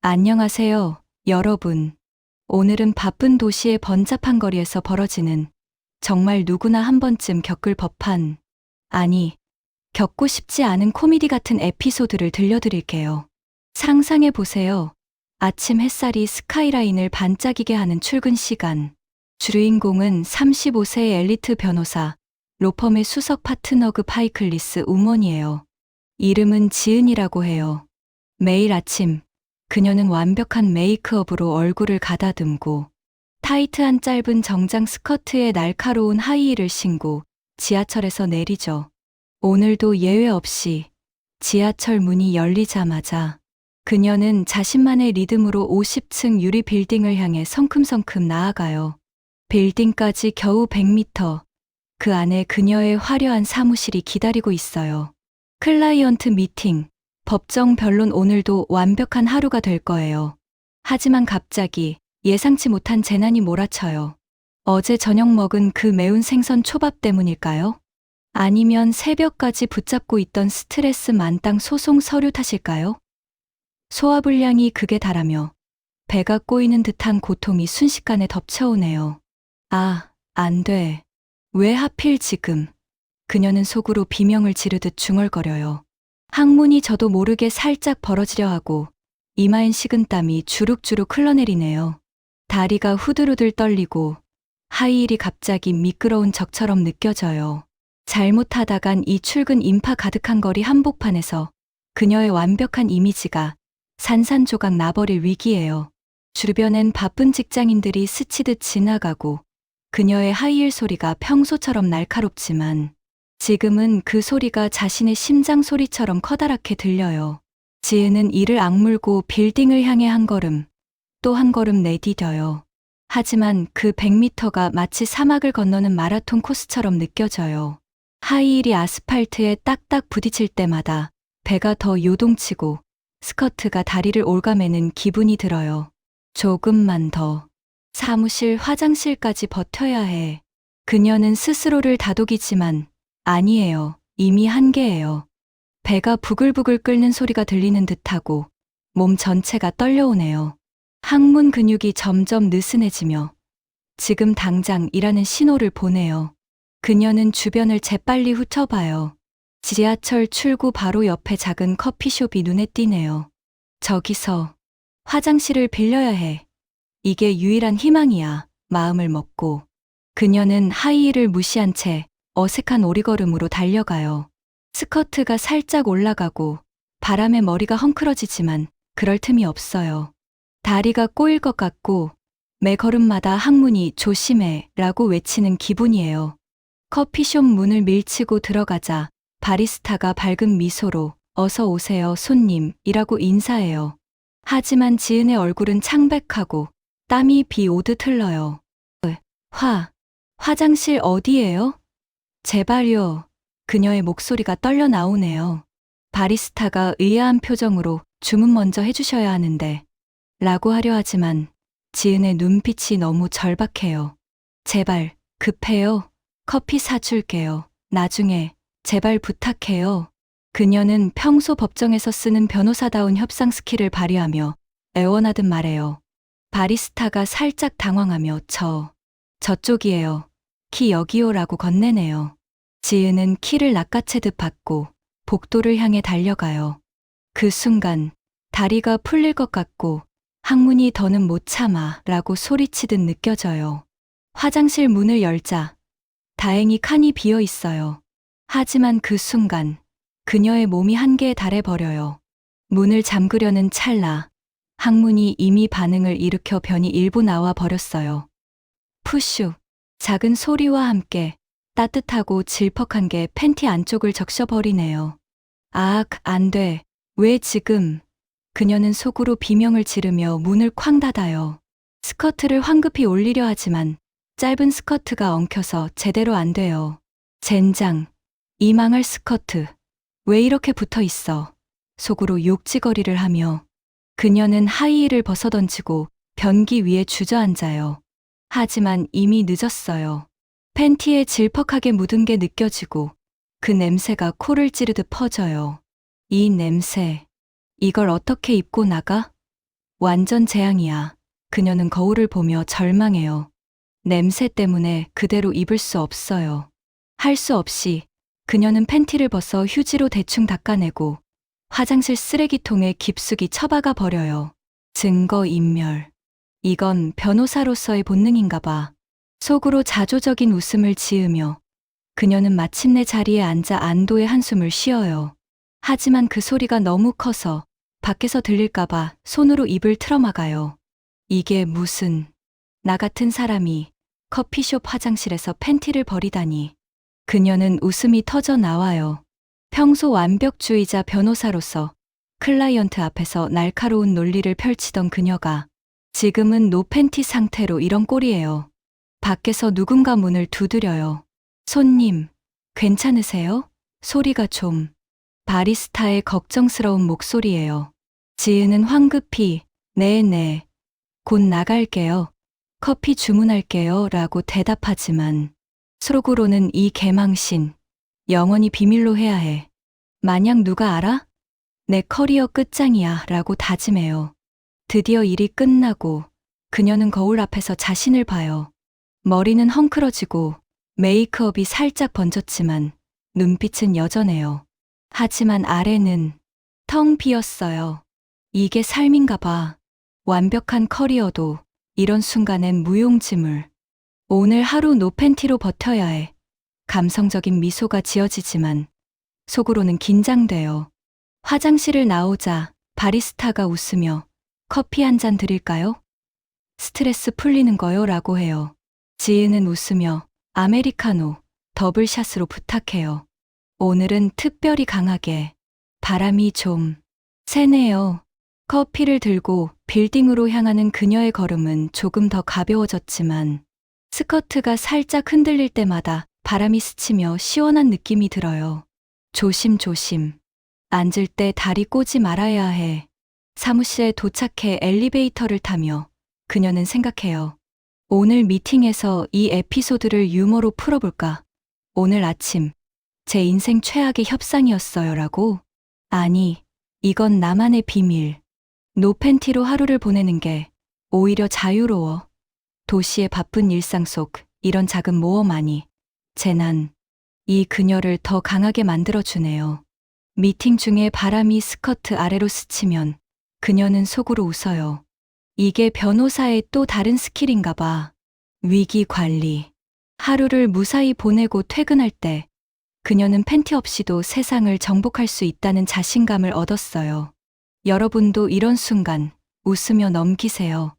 안녕하세요, 여러분. 오늘은 바쁜 도시의 번잡한 거리에서 벌어지는 정말 누구나 한 번쯤 겪을 법한, 아니, 겪고 싶지 않은 코미디 같은 에피소드를 들려드릴게요. 상상해 보세요. 아침 햇살이 스카이라인을 반짝이게 하는 출근 시간. 주인공은 35세의 엘리트 변호사, 로펌의 수석 파트너급 하이클리스 우먼이에요. 이름은 지은이라고 해요. 매일 아침, 그녀는 완벽한 메이크업으로 얼굴을 가다듬고 타이트한 짧은 정장 스커트에 날카로운 하이힐을 신고 지하철에서 내리죠. 오늘도 예외 없이 지하철 문이 열리자마자 그녀는 자신만의 리듬으로 50층 유리 빌딩을 향해 성큼성큼 나아가요. 빌딩까지 겨우 100m. 그 안에 그녀의 화려한 사무실이 기다리고 있어요. 클라이언트 미팅, 법정 변론, 오늘도 완벽한 하루가 될 거예요. 하지만 갑자기 예상치 못한 재난이 몰아쳐요. 어제 저녁 먹은 그 매운 생선 초밥 때문일까요? 아니면 새벽까지 붙잡고 있던 스트레스 만땅 소송 서류 탓일까요? 소화불량이 극에 달하며 배가 꼬이는 듯한 고통이 순식간에 덮쳐오네요. 아, 안 돼. 왜 하필 지금? 그녀는 속으로 비명을 지르듯 중얼거려요. 항문이 저도 모르게 살짝 벌어지려 하고 이마엔 식은땀이 주룩주룩 흘러내리네요. 다리가 후들후들 떨리고 하이힐이 갑자기 미끄러운 적처럼 느껴져요. 잘못하다간 이 출근 인파 가득한 거리 한복판에서 그녀의 완벽한 이미지가 산산조각 나버릴 위기예요. 주변엔 바쁜 직장인들이 스치듯 지나가고 그녀의 하이힐 소리가 평소처럼 날카롭지만 지금은 그 소리가 자신의 심장 소리처럼 커다랗게 들려요. 지은은 이를 악물고 빌딩을 향해 한 걸음, 또 한 걸음 내디뎌요. 하지만 그 100m가 마치 사막을 건너는 마라톤 코스처럼 느껴져요. 하이힐이 아스팔트에 딱딱 부딪힐 때마다 배가 더 요동치고 스커트가 다리를 올가매는 기분이 들어요. 조금만 더. 사무실, 화장실까지 버텨야 해. 그녀는 스스로를 다독이지만 아니에요. 이미 한계예요. 배가 부글부글 끓는 소리가 들리는 듯하고 몸 전체가 떨려오네요. 항문 근육이 점점 느슨해지며 지금 당장이라는 신호를 보내요. 그녀는 주변을 재빨리 훑어봐요. 지하철 출구 바로 옆에 작은 커피숍이 눈에 띄네요. 저기서 화장실을 빌려야 해. 이게 유일한 희망이야. 마음을 먹고 그녀는 하이힐을 무시한 채 어색한 오리걸음으로 달려가요. 스커트가 살짝 올라가고 바람에 머리가 헝클어지지만 그럴 틈이 없어요. 다리가 꼬일 것 같고 매 걸음마다 항문이 조심해 라고 외치는 기분이에요. 커피숍 문을 밀치고 들어가자 바리스타가 밝은 미소로 어서 오세요 손님이라고 인사해요. 하지만 지은의 얼굴은 창백하고 땀이 비 오듯 흘러요. 화장실 어디예요? 제발요. 그녀의 목소리가 떨려 나오네요. 바리스타가 의아한 표정으로 주문 먼저 해주셔야 하는데 라고 하려 하지만 지은의 눈빛이 너무 절박해요. 제발, 급해요. 커피 사줄게요. 나중에, 제발 부탁해요. 그녀는 평소 법정에서 쓰는 변호사다운 협상 스킬을 발휘하며 애원하듯 말해요. 바리스타가 살짝 당황하며 저쪽이에요. 키 여기요라고 건네네요. 지은은 키를 낚아채듯 받고 복도를 향해 달려가요. 그 순간 다리가 풀릴 것 같고 항문이 더는 못 참아 라고 소리치듯 느껴져요. 화장실 문을 열자 다행히 칸이 비어 있어요. 하지만 그 순간 그녀의 몸이 한계에 달해버려요. 문을 잠그려는 찰나 항문이 이미 반응을 일으켜 변이 일부 나와 버렸어요. 푸슈. 작은 소리와 함께 따뜻하고 질퍽한 게 팬티 안쪽을 적셔버리네요. 안 돼. 왜 지금? 그녀는 속으로 비명을 지르며 문을 쾅 닫아요. 스커트를 황급히 올리려 하지만 짧은 스커트가 엉켜서 제대로 안 돼요. 젠장. 이 망할 스커트. 왜 이렇게 붙어 있어? 속으로 욕지거리를 하며 그녀는 하이힐을 벗어던지고 변기 위에 주저앉아요. 하지만 이미 늦었어요. 팬티에 질퍽하게 묻은 게 느껴지고 그 냄새가 코를 찌르듯 퍼져요. 이 냄새. 이걸 어떻게 입고 나가? 완전 재앙이야. 그녀는 거울을 보며 절망해요. 냄새 때문에 그대로 입을 수 없어요. 할 수 없이 그녀는 팬티를 벗어 휴지로 대충 닦아내고 화장실 쓰레기통에 깊숙이 처박아 버려요. 증거 인멸. 이건 변호사로서의 본능인가 봐. 속으로 자조적인 웃음을 지으며 그녀는 마침내 자리에 앉아 안도의 한숨을 쉬어요. 하지만 그 소리가 너무 커서 밖에서 들릴까봐 손으로 입을 틀어막아요. 이게 무슨, 나 같은 사람이 커피숍 화장실에서 팬티를 버리다니. 그녀는 웃음이 터져 나와요. 평소 완벽주의자 변호사로서 클라이언트 앞에서 날카로운 논리를 펼치던 그녀가 지금은 노팬티 상태로 이런 꼴이에요. 밖에서 누군가 문을 두드려요. 손님, 괜찮으세요? 소리가 좀. 바리스타의 걱정스러운 목소리예요. 지은은 황급히, 네, 곧 나갈게요. 커피 주문할게요. 라고 대답하지만 속으로는 이 개망신, 영원히 비밀로 해야 해. 만약 누가 알아? 내 커리어 끝장이야. 라고 다짐해요. 드디어 일이 끝나고 그녀는 거울 앞에서 자신을 봐요. 머리는 헝클어지고 메이크업이 살짝 번졌지만 눈빛은 여전해요. 하지만 아래는 텅 비었어요. 이게 삶인가 봐. 완벽한 커리어도 이런 순간엔 무용지물. 오늘 하루 노팬티로 버텨야 해. 감성적인 미소가 지어지지만 속으로는 긴장돼요. 화장실을 나오자 바리스타가 웃으며 커피 한 잔 드릴까요? 스트레스 풀리는 거요? 라고 해요. 지은은 웃으며 아메리카노, 더블샷으로 부탁해요. 오늘은 특별히 강하게. 바람이 좀 세네요. 커피를 들고 빌딩으로 향하는 그녀의 걸음은 조금 더 가벼워졌지만 스커트가 살짝 흔들릴 때마다 바람이 스치며 시원한 느낌이 들어요. 조심조심. 앉을 때 다리 꼬지 말아야 해. 사무실에 도착해 엘리베이터를 타며 그녀는 생각해요. 오늘 미팅에서 이 에피소드를 유머로 풀어볼까? 오늘 아침 제 인생 최악의 협상이었어요. 라고? 아니, 이건 나만의 비밀. 노팬티로 하루를 보내는 게 오히려 자유로워. 도시의 바쁜 일상 속 이런 작은 모험만이 재난, 이 그녀를 더 강하게 만들어주네요. 미팅 중에 바람이 스커트 아래로 스치면 그녀는 속으로 웃어요. 이게 변호사의 또 다른 스킬인가 봐. 위기 관리. 하루를 무사히 보내고 퇴근할 때 그녀는 팬티 없이도 세상을 정복할 수 있다는 자신감을 얻었어요. 여러분도 이런 순간 웃으며 넘기세요.